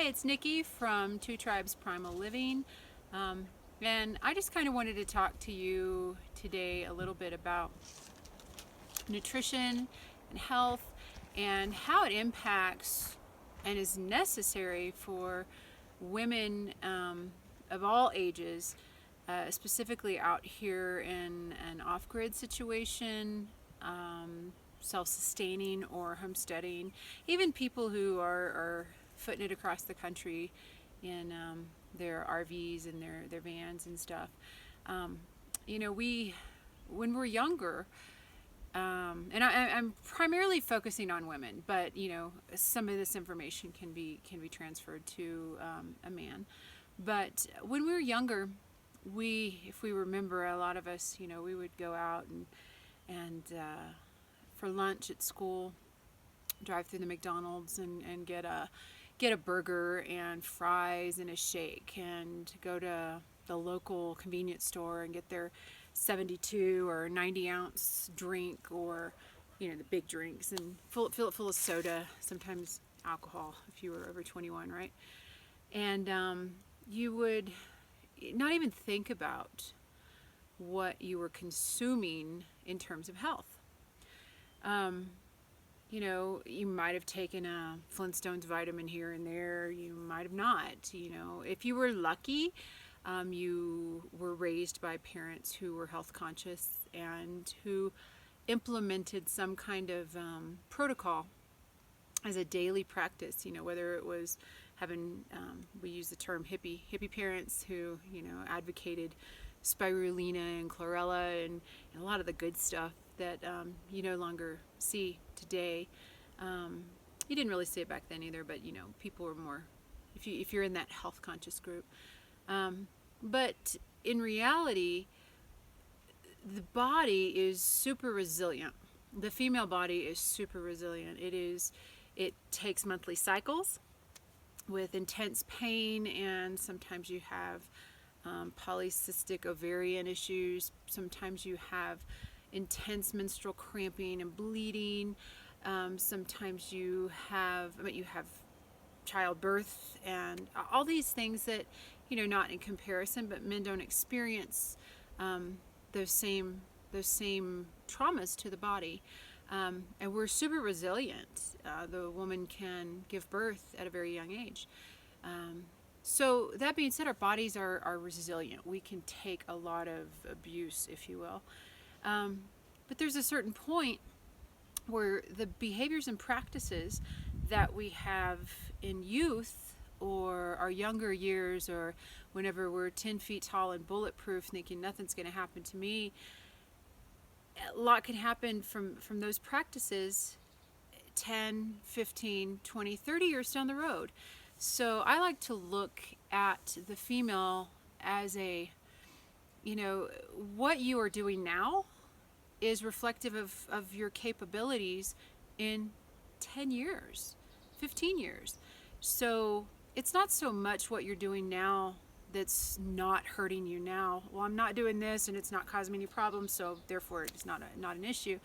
it's Nikki from Two Tribes Primal Living. And I just kind of wanted to talk to you today a little bit about nutrition and health and how it impacts and is necessary for women of all ages, specifically out here in an off-grid situation, self-sustaining or homesteading, even people who are footing it across the country in their RVs and their vans and stuff. When we're younger, and I'm primarily focusing on women, but some of this information can be transferred to a man. But when we were younger, if we remember, a lot of us, we would go out and for lunch at school, drive through the McDonald's and get a burger and fries and a shake, and go to the local convenience store and get their 72 or 90 ounce drink, or the big drinks, and fill it full of soda, sometimes alcohol if you were over 21, right? And you would not even think about what you were consuming in terms of health. You might have taken a Flintstones vitamin here and there. You might have not. If you were lucky, you were raised by parents who were health conscious and who implemented some kind of protocol as a daily practice. Whether it was having, we use the term hippie parents who advocated spirulina and chlorella and a lot of the good stuff that you no longer see today. You didn't really see it back then either, but people were more, if you're in that health conscious group. But in reality, the body is super resilient. The female body is super resilient. It takes monthly cycles with intense pain, and sometimes you have polycystic ovarian issues. Sometimes you have intense menstrual cramping and bleeding. Sometimes you have childbirth and all these things that, not in comparison, but men don't experience those same traumas to the body. And we're super resilient. The woman can give birth at a very young age. So that being said, our bodies are resilient. We can take a lot of abuse, if you will. But there's a certain point where the behaviors and practices that we have in youth or our younger years, or whenever we're 10 feet tall and bulletproof thinking nothing's going to happen to me, a lot can happen from those practices 10, 15, 20, 30 years down the road. So I like to look at the female as what you are doing now is reflective of your capabilities in 10 years, 15 years. So it's not so much what you're doing now that's not hurting you now. Well, I'm not doing this and it's not causing me any problems, so therefore it's not an issue.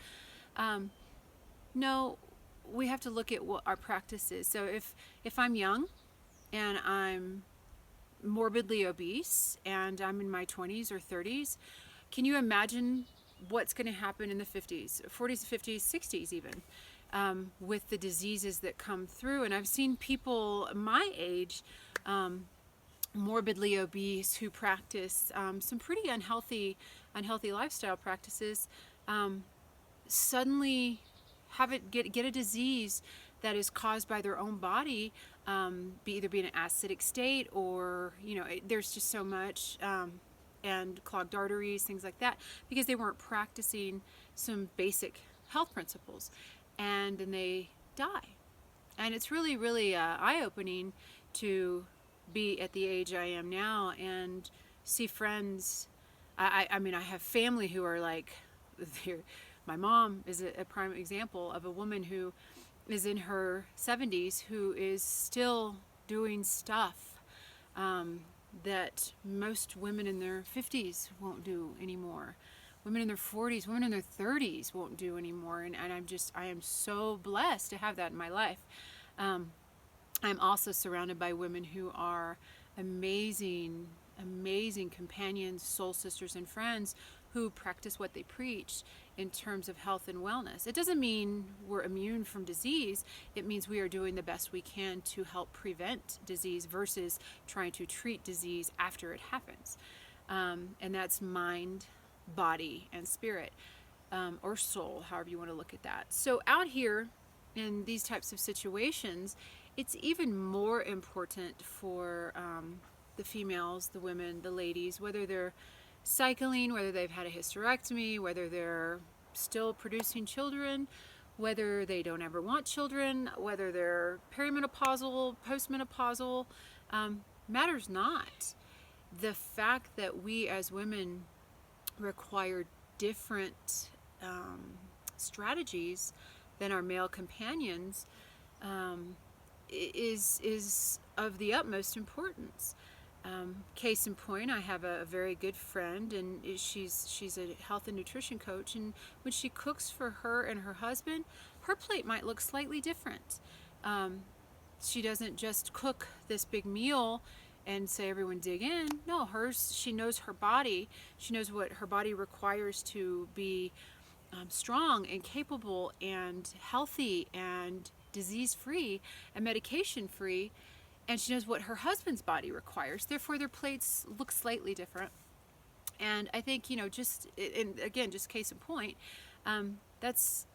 No, we have to look at what our practice is. So if I'm young and I'm morbidly obese and I'm in my 20s or 30s, can you imagine what's going to happen in the 50s, 40s, 50s, 60s even, with the diseases that come through? And I've seen people my age, morbidly obese, who practice some pretty unhealthy lifestyle practices, suddenly get a disease that is caused by their own body, either be in an acidic state or there's just so much. And clogged arteries, things like that, because they weren't practicing some basic health principles, and then they die. And it's really, really eye-opening to be at the age I am now and see friends. I have family who are like, my mom is a prime example of a woman who is in her 70s who is still doing stuff that most women in their 50s won't do anymore. Women in their 40s, women in their 30s won't do anymore. And I am so blessed to have that in my life. I'm also surrounded by women who are amazing, amazing companions, soul sisters, and friends who practice what they preach in terms of health and wellness. It doesn't mean we're immune from disease. It means we are doing the best we can to help prevent disease versus trying to treat disease after it happens. And that's mind, body, and spirit, or soul, however you want to look at that. So out here in these types of situations, it's even more important for the females, the women, the ladies, whether they're cycling, whether they've had a hysterectomy, whether they're still producing children, whether they don't ever want children, whether they're perimenopausal, postmenopausal, matters not. The fact that we as women require different strategies than our male companions is of the utmost importance. Case in point, I have a very good friend, and she's a health and nutrition coach, and when she cooks for her and her husband, her plate might look slightly different. She doesn't just cook this big meal and say everyone dig in. No, she knows her body. She knows what her body requires to be strong and capable and healthy and disease-free and medication-free, and she knows what her husband's body requires. Therefore, their plates look slightly different. And I think, just, and again, just case in point, that's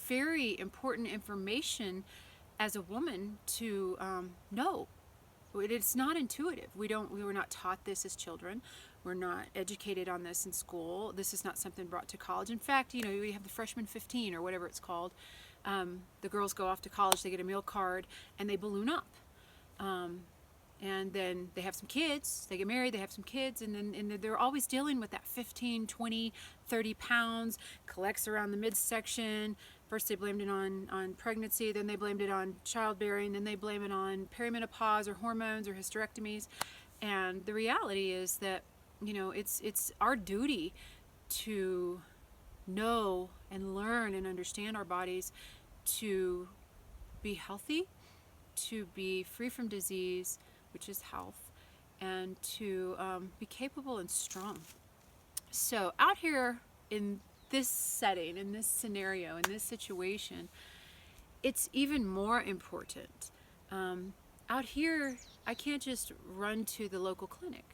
very important information as a woman to know. It's not intuitive. We were not taught this as children. We're not educated on this in school. This is not something brought to college. In fact, we have the freshman 15 or whatever it's called. The girls go off to college, they get a meal card, and they balloon up. And then they have some kids, they get married, they have some kids, and they're always dealing with that 15, 20, 30 pounds, collects around the midsection. First they blamed it on pregnancy, then they blamed it on childbearing, then they blame it on perimenopause or hormones or hysterectomies. And the reality is that, it's our duty to know and learn and understand our bodies, to be healthy, to be free from disease, which is health, and to be capable and strong. So out here in this setting, in this scenario, in this situation, it's even more important. Out here, I can't just run to the local clinic.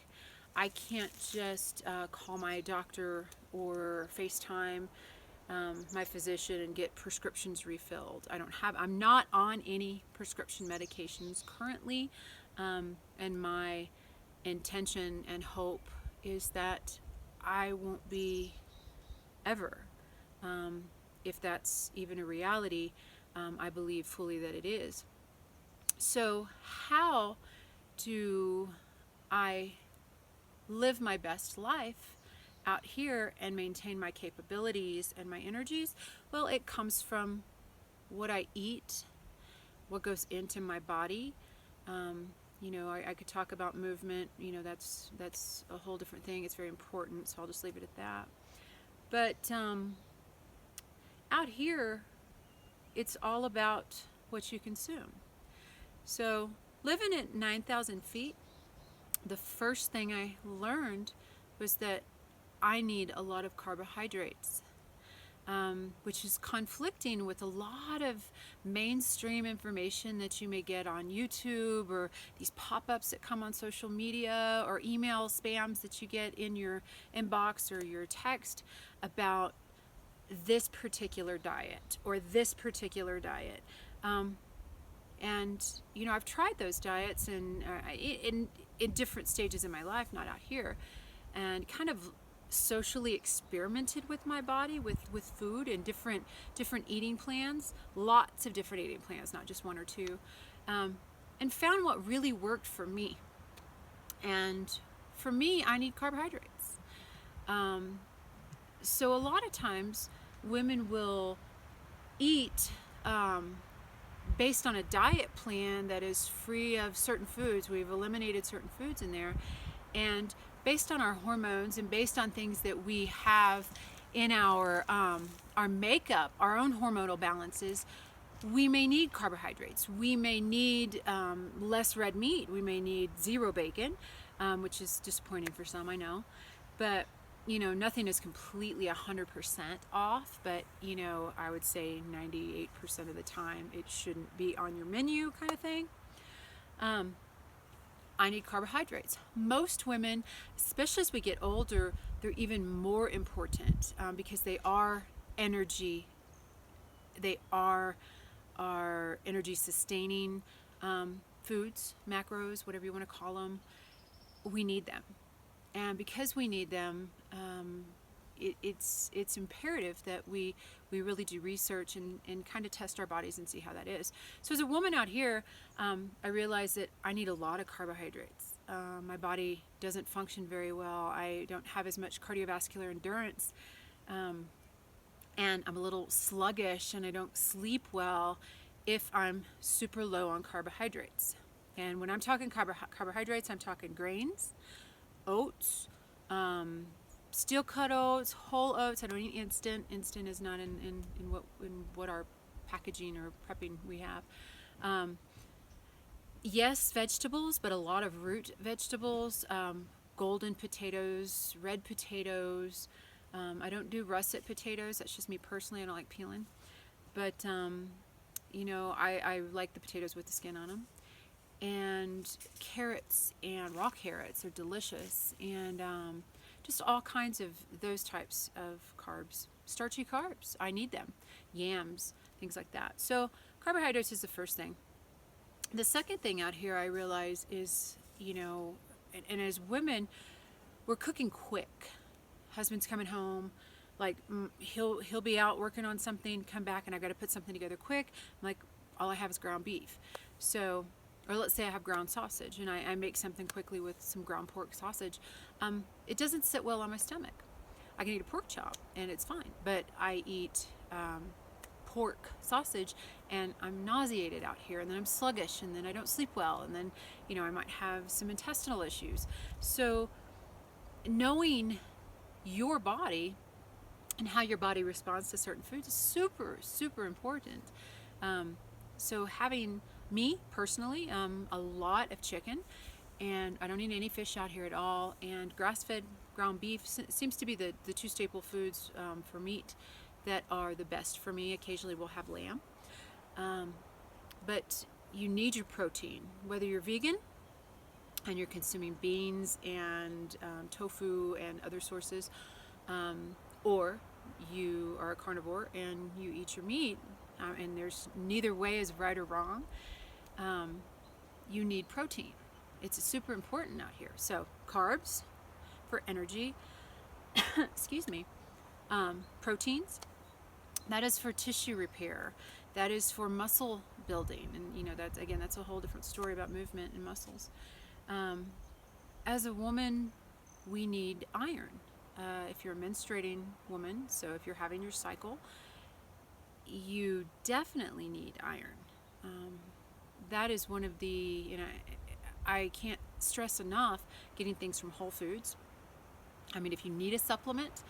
I can't just call my doctor or FaceTime my physician and get prescriptions refilled. I'm not on any prescription medications currently, and my intention and hope is that I won't be ever. If that's even a reality, I believe fully that it is. So how do I live my best life out here and maintain my capabilities and my energies? Well, it comes from what I eat, what goes into my body. I could talk about movement. That's a whole different thing. It's very important, so I'll just leave it at that. But out here, it's all about what you consume. So living at 9,000 feet, the first thing I learned was that I need a lot of carbohydrates, which is conflicting with a lot of mainstream information that you may get on YouTube, or these pop-ups that come on social media, or email spams that you get in your inbox or your text about this particular diet or this particular diet. And I've tried those diets and in different stages in my life, not out here, and kind of socially experimented with my body, with food and different eating plans, lots of different eating plans, not just one or two, and found what really worked for me. And for me, I need carbohydrates. So a lot of times women will eat based on a diet plan that is free of certain foods. We've eliminated certain foods in there, and based on our hormones and based on things that we have in our makeup, our own hormonal balances, we may need carbohydrates. We may need less red meat. We may need zero bacon, which is disappointing for some, I know. But, nothing is completely 100% off, but, I would say 98% of the time it shouldn't be on your menu kind of thing. I need carbohydrates. Most women, especially as we get older, they're even more important because they are energy. They are our energy sustaining foods, macros, whatever you want to call them. We need them. And because we need them, it's imperative that we really do research and kind of test our bodies and see how that is. So as a woman out here, I realize that I need a lot of carbohydrates. My body doesn't function very well. I don't have as much cardiovascular endurance. And I'm a little sluggish and I don't sleep well if I'm super low on carbohydrates. And when I'm talking carbohydrates, I'm talking grains, oats, steel cut oats, whole oats. I don't eat instant. Instant is not in what our packaging or prepping we have. Yes, vegetables, but a lot of root vegetables, golden potatoes, red potatoes. I don't do russet potatoes. That's just me personally. I don't like peeling. But, I like the potatoes with the skin on them. And carrots and raw carrots are delicious. And just all kinds of those types of carbs. Starchy carbs. I need them. Yams, things like that. So carbohydrates is the first thing. The second thing out here I realize is, and as women, we're cooking quick. Husband's coming home, like he'll be out working on something, come back, and I got to put something together quick. I'm like, all I have is ground beef. So, or let's say I have ground sausage, and I make something quickly with some ground pork sausage. It doesn't sit well on my stomach. I can eat a pork chop, and it's fine. But I eat pork sausage, and I'm nauseated out here, and then I'm sluggish, and then I don't sleep well, and then, I might have some intestinal issues. So, knowing your body and how your body responds to certain foods is super, super important. So having me personally, a lot of chicken, and I don't eat any fish out here at all, and grass-fed ground beef seems to be the two staple foods for meat that are the best for me. Occasionally we'll have lamb. But you need your protein, whether you're vegan and you're consuming beans and tofu and other sources, or you are a carnivore and you eat your meat, and there's neither way is right or wrong. You need protein. It's super important out here. So carbs for energy, excuse me, proteins, that is for tissue repair, that is for muscle building, and that's a whole different story about movement and muscles. As a woman, we need iron. If you're a menstruating woman, so if you're having your cycle, you definitely need iron. That is one of the, I can't stress enough getting things from Whole Foods. I mean, if you need a supplement,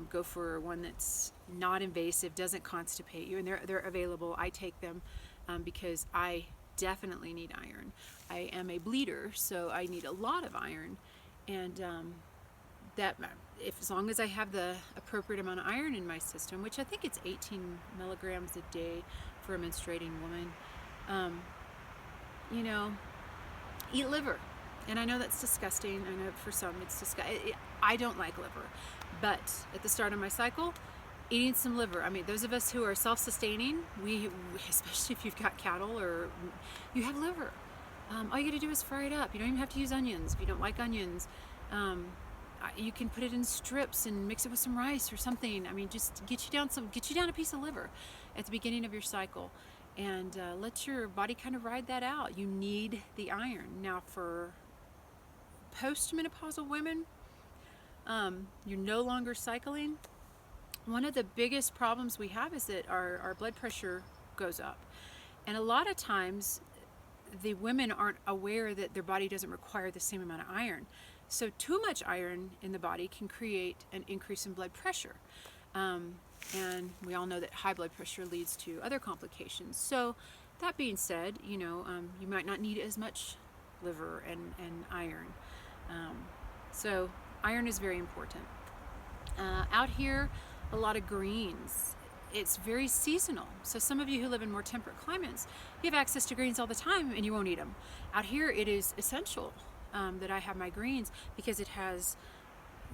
go for one that's not invasive, doesn't constipate you, and they're available. I take them because I definitely need iron. I am a bleeder, so I need a lot of iron, and as long as I have the appropriate amount of iron in my system, which I think it's 18 milligrams a day for a menstruating woman, eat liver. And I know that's disgusting. I know for some it's disgusting. I don't like liver, but at the start of my cycle, eating some liver. I mean, those of us who are self-sustaining, we especially if you've got cattle or you have liver, all you got to do is fry it up. You don't even have to use onions if you don't like onions. You can put it in strips and mix it with some rice or something. I mean, just get you down a piece of liver at the beginning of your cycle, and let your body kind of ride that out. You need the iron. Now, for postmenopausal women, you're no longer cycling. One of the biggest problems we have is that our blood pressure goes up, and a lot of times the women aren't aware that their body doesn't require the same amount of iron. So too much iron in the body can create an increase in blood pressure. And we all know that high blood pressure leads to other complications. So that being said, you might not need as much liver and iron. Um, so iron is very important. Out here, a lot of greens. It's very seasonal. So some of you who live in more temperate climates, you have access to greens all the time and you won't eat them. Out here, it is essential that I have my greens because it has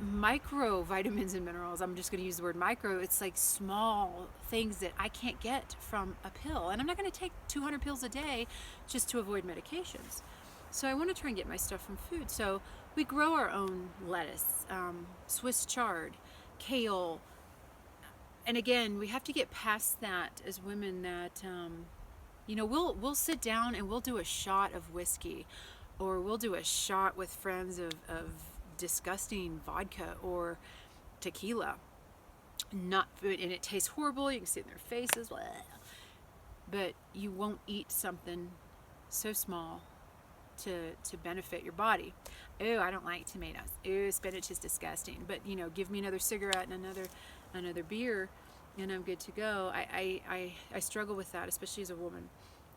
micro vitamins and minerals. I'm just going to use the word micro. It's like small things that I can't get from a pill. And I'm not going to take 200 pills a day just to avoid medications. So I want to try and get my stuff from food. So we grow our own lettuce, Swiss chard, kale. And again, we have to get past that as women that, we'll sit down and we'll do a shot of whiskey, or we'll do a shot with friends of disgusting vodka or tequila. Not food, and it tastes horrible. You can see it in their faces. Blah. But you won't eat something so small to benefit your body. Oh, I don't like tomatoes. Oh, spinach is disgusting. But give me another cigarette and another beer, and I'm good to go. I struggle with that, especially as a woman.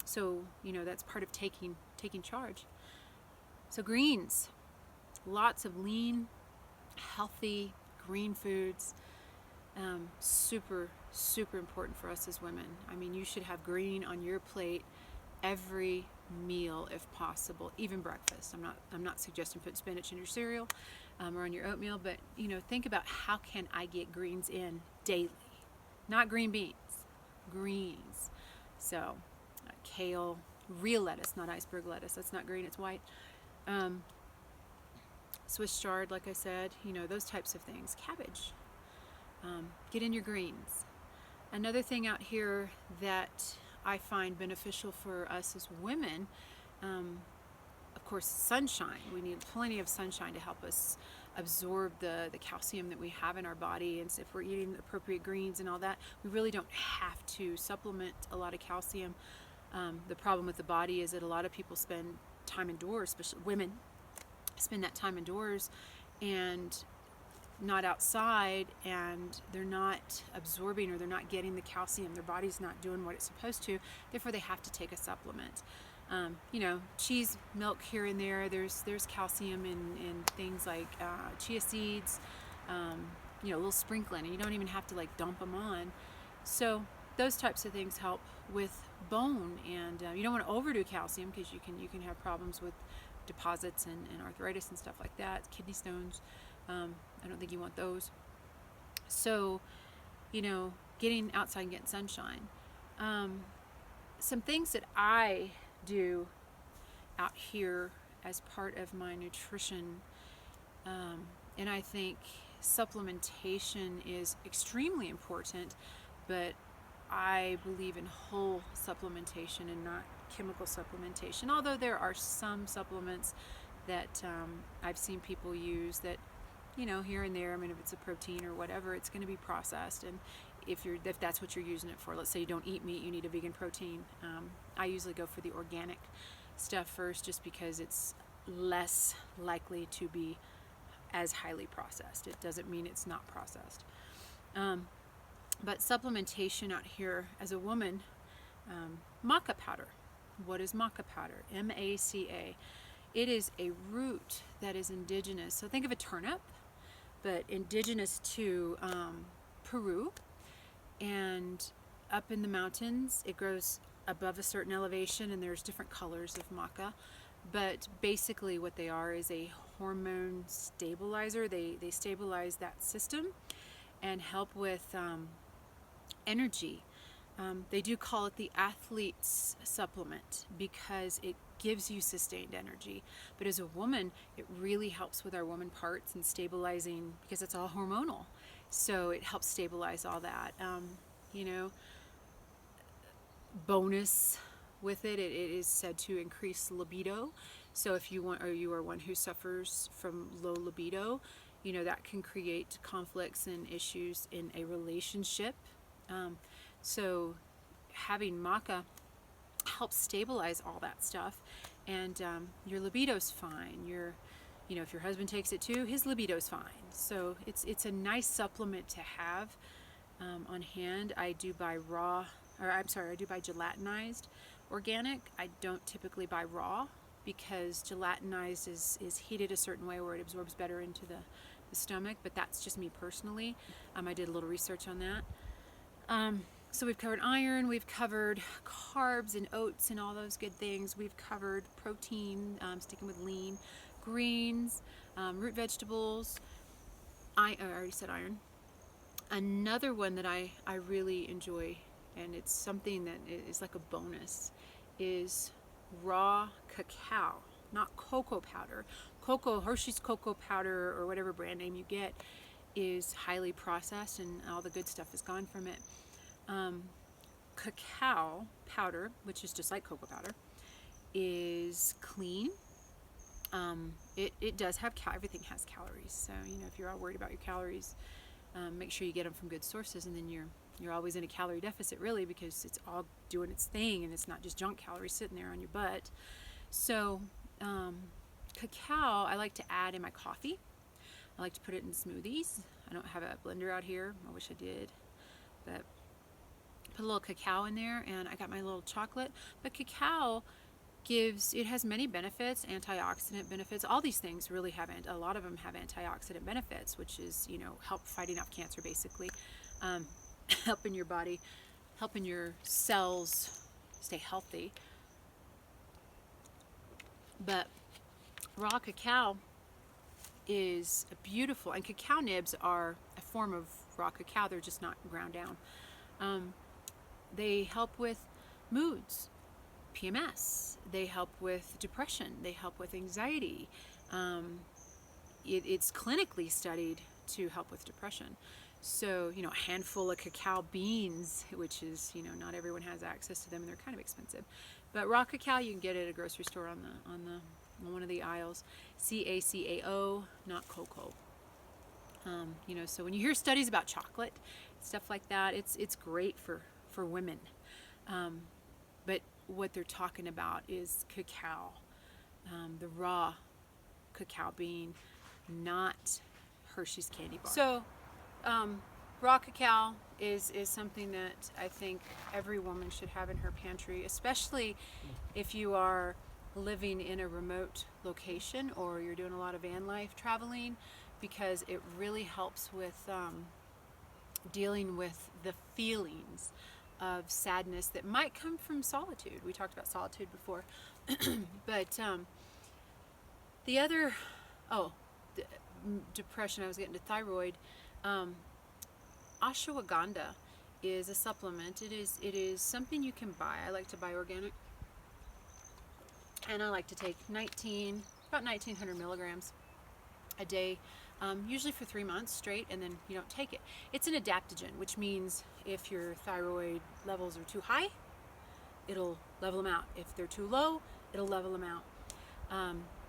So that's part of taking charge. So greens, lots of lean, healthy green foods. Super important for us as women. I mean, you should have green on your plate every meal if possible, even breakfast. I'm not suggesting put spinach in your cereal or on your oatmeal, but think about how can I get greens in daily, not green beans, greens. So kale, real lettuce, not iceberg lettuce. That's not green, it's white. Swiss chard, like I said, those types of things. Cabbage. Get in your greens. Another thing out here that I find beneficial for us as women, of course, sunshine. We need plenty of sunshine to help us absorb the calcium that we have in our body. And so if we're eating the appropriate greens and all that, we really don't have to supplement a lot of calcium. The problem with the body is that a lot of people spend time indoors, especially women, spend that time indoors and not outside, and they're not absorbing or they're not getting the calcium. Their body's not doing what it's supposed to, therefore they have to take a supplement. Cheese, milk here and there, there's calcium in things like chia seeds, a little sprinkling, and you don't even have to like dump them on. So those types of things help with bone, and you don't want to overdo calcium because you can have problems with deposits and arthritis and stuff like that, kidney stones. I don't think you want those. So, getting outside and getting sunshine. Some things that I do out here as part of my nutrition, and I think supplementation is extremely important, but I believe in whole supplementation and not chemical supplementation, although there are some supplements that I've seen people use that here and there. I mean, if it's a protein or whatever, it's going to be processed, and if that's what you're using it for, let's say you don't eat meat, you need a vegan protein, I usually go for the organic stuff first, just because it's less likely to be as highly processed. It doesn't mean it's not processed. But supplementation out here as a woman, maca powder. What is maca powder? M-A-C-A. It is a root that is indigenous. So think of a turnip, but indigenous to Peru, and up in the mountains. It grows above a certain elevation, and there's different colors of maca. But basically what they are is a hormone stabilizer. They stabilize that system and help with energy. They do call it the athlete's supplement because it gives you sustained energy. But as a woman, it really helps with our woman parts and stabilizing, because it's all hormonal. So it helps stabilize all that. Bonus with it is said to increase libido. So if you are one who suffers from low libido, that can create conflicts and issues in a relationship. So having maca helps stabilize all that stuff, and your libido's fine. If your husband takes it too, his libido's fine. So it's a nice supplement to have. on hand. I do buy I do buy gelatinized organic. I don't typically buy raw because gelatinized is heated a certain way where it absorbs better into the stomach, but that's just me personally. I did a little research on that. So we've covered iron, we've covered carbs and oats and all those good things. We've covered protein, sticking with lean, greens, root vegetables. I already said iron. Another one that I really enjoy, and it's something that is like a bonus, is raw cacao, not cocoa powder. Hershey's cocoa powder or whatever brand name you get is highly processed and all the good stuff is gone from it. Cacao powder, which is just like cocoa powder, is clean. It does have everything has calories, so if you're all worried about your calories, make sure you get them from good sources, and then you're always in a calorie deficit, really, because it's all doing its thing and it's not just junk calories sitting there on your butt. So cacao I like to add in my coffee. I like to put it in smoothies. I don't have a blender out here. I wish I did, but put a little cacao in there, and I got my little chocolate. But cacao has many benefits, antioxidant benefits. All these things really a lot of them have antioxidant benefits, which is, help fighting off cancer, basically, helping your body, helping your cells stay healthy. But raw cacao is beautiful, and cacao nibs are a form of raw cacao. They're just not ground down. They help with moods, PMS. They help with depression. They help with anxiety. It's clinically studied to help with depression. So, a handful of cacao beans, which is, not everyone has access to them, and they're kind of expensive. But raw cacao you can get at a grocery store on one of the aisles. CACAO, not cocoa. So when you hear studies about chocolate, stuff like that, it's great for women. But what they're talking about is cacao, the raw cacao bean, not Hershey's candy bar. So raw cacao is something that I think every woman should have in her pantry, especially if you are living in a remote location or you're doing a lot of van life traveling, because it really helps with dealing with the feelings of sadness that might come from solitude. We talked about solitude before. But the other, depression, I was getting to thyroid. Ashwagandha is a supplement. It is something you can buy. I like to buy organic, and I like to take about 1900 milligrams a day, usually for 3 months straight, and then you don't take it. It's an adaptogen, which means if your thyroid levels are too high, it'll level them out. If they're too low, it'll level them out.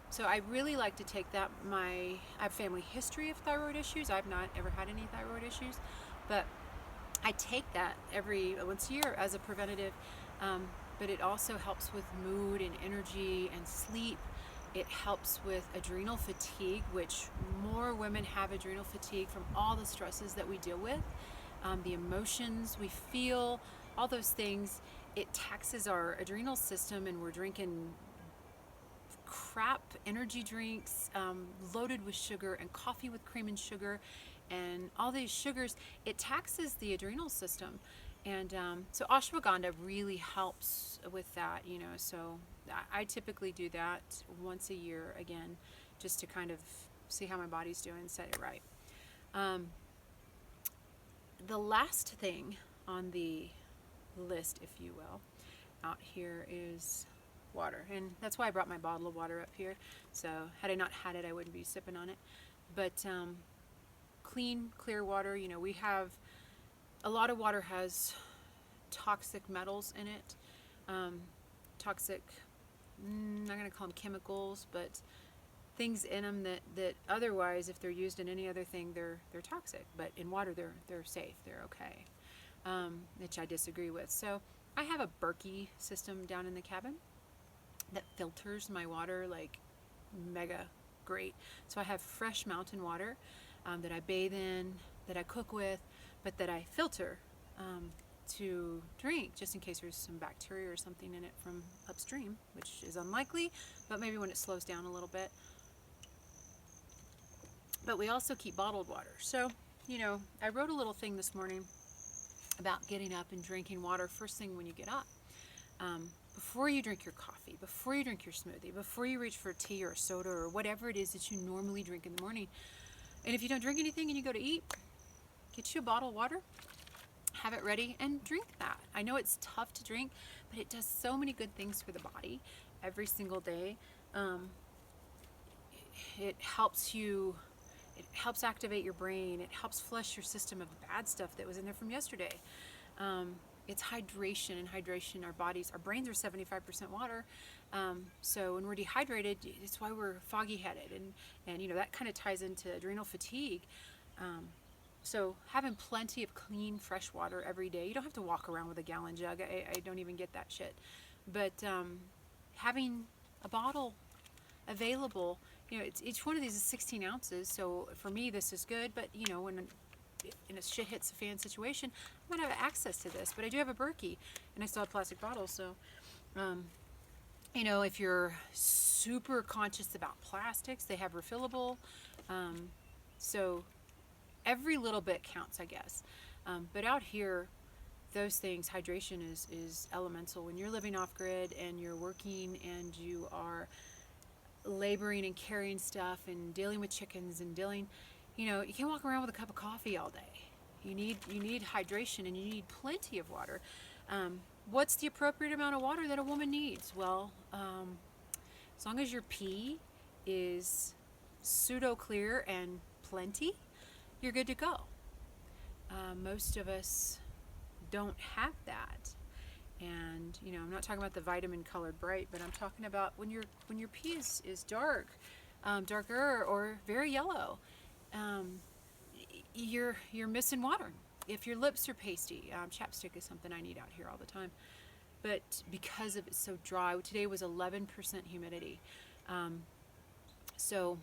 So I really like to take that. I have family history of thyroid issues. I've not ever had any thyroid issues, but I take that once a year as a preventative. But it also helps with mood and energy and sleep. It helps with adrenal fatigue, which more women have adrenal fatigue from all the stresses that we deal with, the emotions we feel, all those things. It taxes our adrenal system, and we're drinking crap energy drinks loaded with sugar, and coffee with cream and sugar, and all these sugars. It taxes the adrenal system. And so ashwagandha really helps with that, so I typically do that once a year, again, just to kind of see how my body's doing, set it right. The last thing on the list, if you will, out here is water. And that's why I brought my bottle of water up here. So had I not had it, I wouldn't be sipping on it. But clean, clear water, we have a lot of water has toxic metals in it, toxic, I'm not going to call them chemicals, but things in them that otherwise, if they're used in any other thing, they're toxic. But in water, they're safe, they're okay, which I disagree with. So I have a Berkey system down in the cabin that filters my water like mega great. So I have fresh mountain water that I bathe in, that I cook with, but that I filter to drink, just in case there's some bacteria or something in it from upstream, which is unlikely, but maybe when it slows down a little bit. But we also keep bottled water. So, I wrote a little thing this morning about getting up and drinking water first thing when you get up. Before you drink your coffee, before you drink your smoothie, before you reach for tea or soda or whatever it is that you normally drink in the morning. And if you don't drink anything and you go to eat, get you a bottle of water, have it ready, and drink that. I know it's tough to drink, but it does so many good things for the body every single day. It helps you, it helps activate your brain, it helps flush your system of the bad stuff that was in there from yesterday. It's hydration, and hydration, our brains are 75% water. So when we're dehydrated, it's why we're foggy headed, and that kind of ties into adrenal fatigue. So having plenty of clean, fresh water every day. You don't have to walk around with a gallon jug. I don't even get that shit. But having a bottle available, each one of these is 16 ounces. So for me, this is good. But when in a shit hits the fan situation, I might have access to this. But I do have a Berkey, and I still have plastic bottles. So, if you're super conscious about plastics, they have refillable. So every little bit counts, I guess. But out here, those things, hydration is elemental. When you're living off grid and you're working and you are laboring and carrying stuff and dealing with chickens and dealing, you can't walk around with a cup of coffee all day. You need hydration, and you need plenty of water. What's the appropriate amount of water that a woman needs? Well, as long as your pee is pseudo clear and plenty, you're good to go. Most of us don't have that, and I'm not talking about the vitamin colored bright, but I'm talking about when your pee is dark, darker, or very yellow. You're missing water. If your lips are pasty, chapstick is something I need out here all the time. But because of it's so dry, today was 11% humidity. So,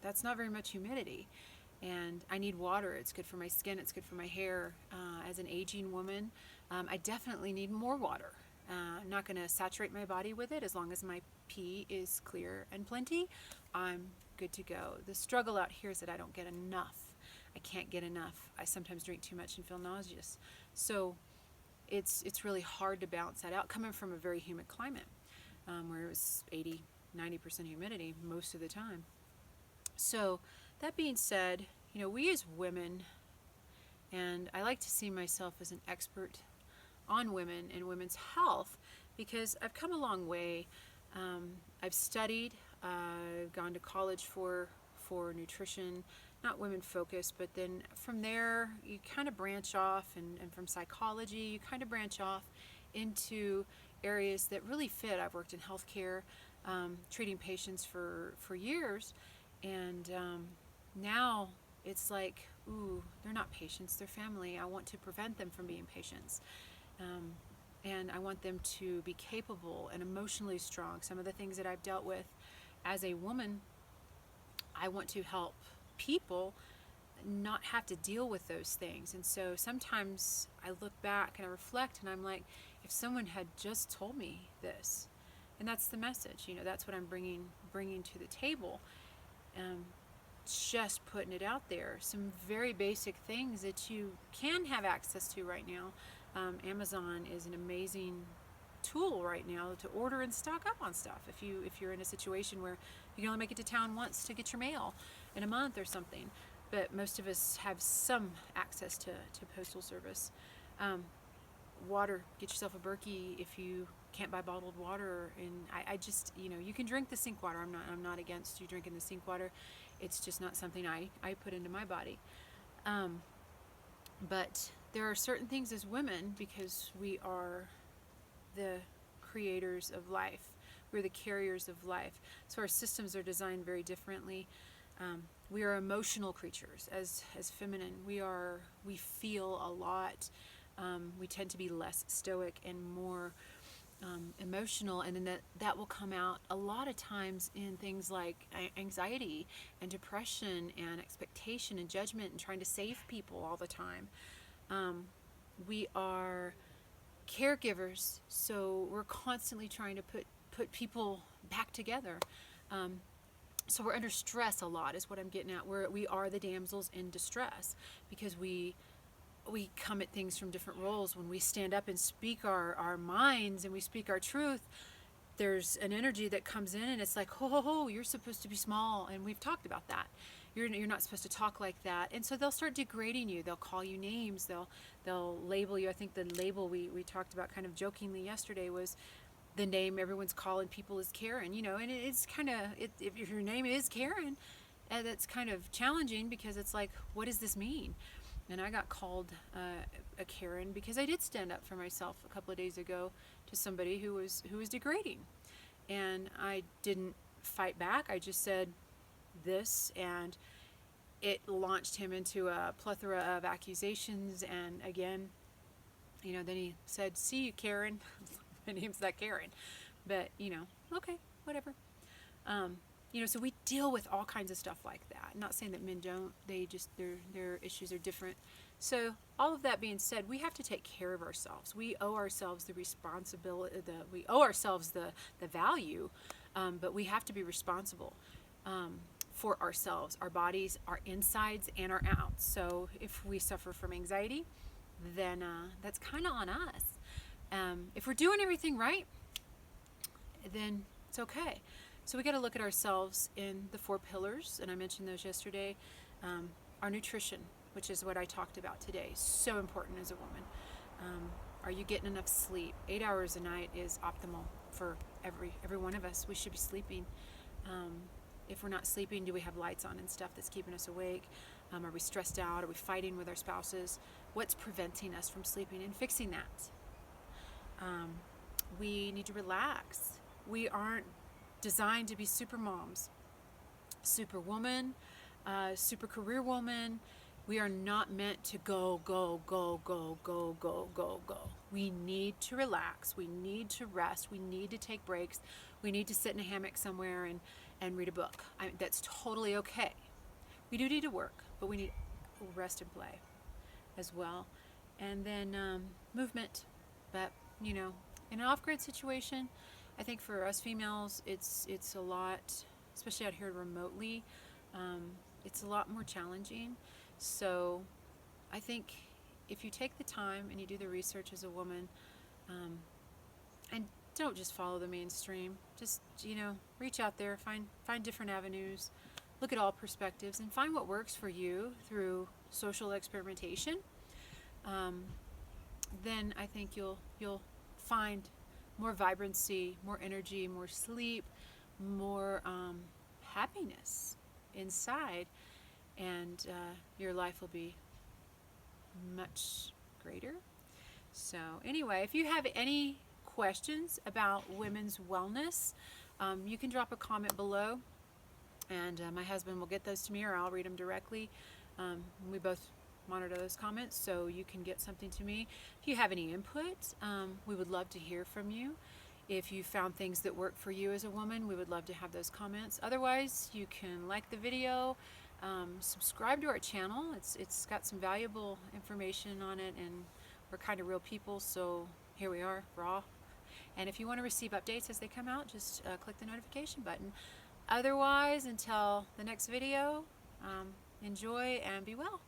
that's not very much humidity. And I need water. It's good for my skin. It's good for my hair. As an aging woman, I definitely need more water. I'm not going to saturate my body with it. As long as my pee is clear and plenty, I'm good to go. The struggle out here is that I don't get enough. I can't get enough. I sometimes drink too much and feel nauseous. So it's really hard to balance that out, coming from a very humid climate, where it was 80-90% humidity most of the time. So that being said, we as women, and I like to see myself as an expert on women and women's health, because I've come a long way. I've studied, I've gone to college for nutrition, not women focused, but then from there you kind of branch off, and from psychology you kind of branch off into areas that really fit. I've worked in healthcare, treating patients for years, and now it's like, ooh, they're not patients, they're family. I want to prevent them from being patients. And I want them to be capable and emotionally strong. Some of the things that I've dealt with as a woman, I want to help people not have to deal with those things. And so sometimes I look back and I reflect, and I'm like, if someone had just told me this, and that's the message, that's what I'm bringing to the table. Just putting it out there, some very basic things that you can have access to right now. Amazon is an amazing tool right now to order and stock up on stuff. If you're in a situation where you can only make it to town once to get your mail in a month or something, but most of us have some access to postal service. Water, get yourself a Berkey if you can't buy bottled water. And I just, you can drink the sink water. I'm not against you drinking the sink water. It's just not something I put into my body. But there are certain things as women, because we are the creators of life. We're the carriers of life. So our systems are designed very differently. We are emotional creatures as feminine. We feel a lot. We tend to be less stoic and more emotional, and then that will come out a lot of times in things like anxiety and depression and expectation and judgment and trying to save people all the time. We are caregivers, so we're constantly trying to put people back together. So we're under stress a lot, is what I'm getting at. We are the damsels in distress because we come at things from different roles. When we stand up and speak our minds and we speak our truth, there's an energy that comes in, and it's like, ho ho ho, you're supposed to be small, and we've talked about that. You're not supposed to talk like that. And so they'll start degrading you. They'll call you names. They'll label you. I think the label we talked about kind of jokingly yesterday was the name everyone's calling people is Karen, and it's kind of, if your name is Karen, that's kind of challenging, because it's like, what does this mean? And I got called a Karen because I did stand up for myself a couple of days ago to somebody who was degrading, and I didn't fight back. I just said this, and it launched him into a plethora of accusations. And again, then he said, "See you, Karen." My name's not Karen, but okay, whatever. So we deal with all kinds of stuff like that. I'm not saying that men don't. They just, their issues are different. So all of that being said, we have to take care of ourselves. We owe ourselves the responsibility. We owe ourselves the value, but we have to be responsible for ourselves, our bodies, our insides, and our outs. So if we suffer from anxiety, then that's kind of on us. If we're doing everything right, then it's okay. So we got to look at ourselves in the 4 pillars, and I mentioned those yesterday. Our nutrition, which is what I talked about today, so important as a woman. Are you getting enough sleep? 8 hours a night is optimal for every one of us. We should be sleeping. If we're not sleeping, do we have lights on and stuff that's keeping us awake? Are we stressed out? Are we fighting with our spouses? What's preventing us from sleeping, and fixing that? We need to relax. We aren't designed to be super moms, super woman, super career woman. We are not meant to go, go, go, go, go, go, go, go. We need to relax. We need to rest. We need to take breaks. We need to sit in a hammock somewhere and read a book. That's totally okay. We do need to work, but we need rest and play as well. And then movement. But, in an off-grid situation, I think for us females, it's a lot, especially out here remotely, it's a lot more challenging. So I think if you take the time and you do the research as a woman, and don't just follow the mainstream, just, reach out there, find different avenues, look at all perspectives, and find what works for you through social experimentation, then I think you'll find more vibrancy, more energy, more sleep, more happiness inside, and your life will be much greater. So anyway, if you have any questions about women's wellness, you can drop a comment below, and my husband will get those to me, or I'll read them directly. We both monitor those comments, so you can get something to me. If you have any input, we would love to hear from you. If you found things that work for you as a woman, we would love to have those comments. Otherwise, you can like the video, subscribe to our channel. It's got some valuable information on it, and we're kind of real people, so here we are, raw. And if you want to receive updates as they come out, just click the notification button. Otherwise, until the next video, enjoy and be well.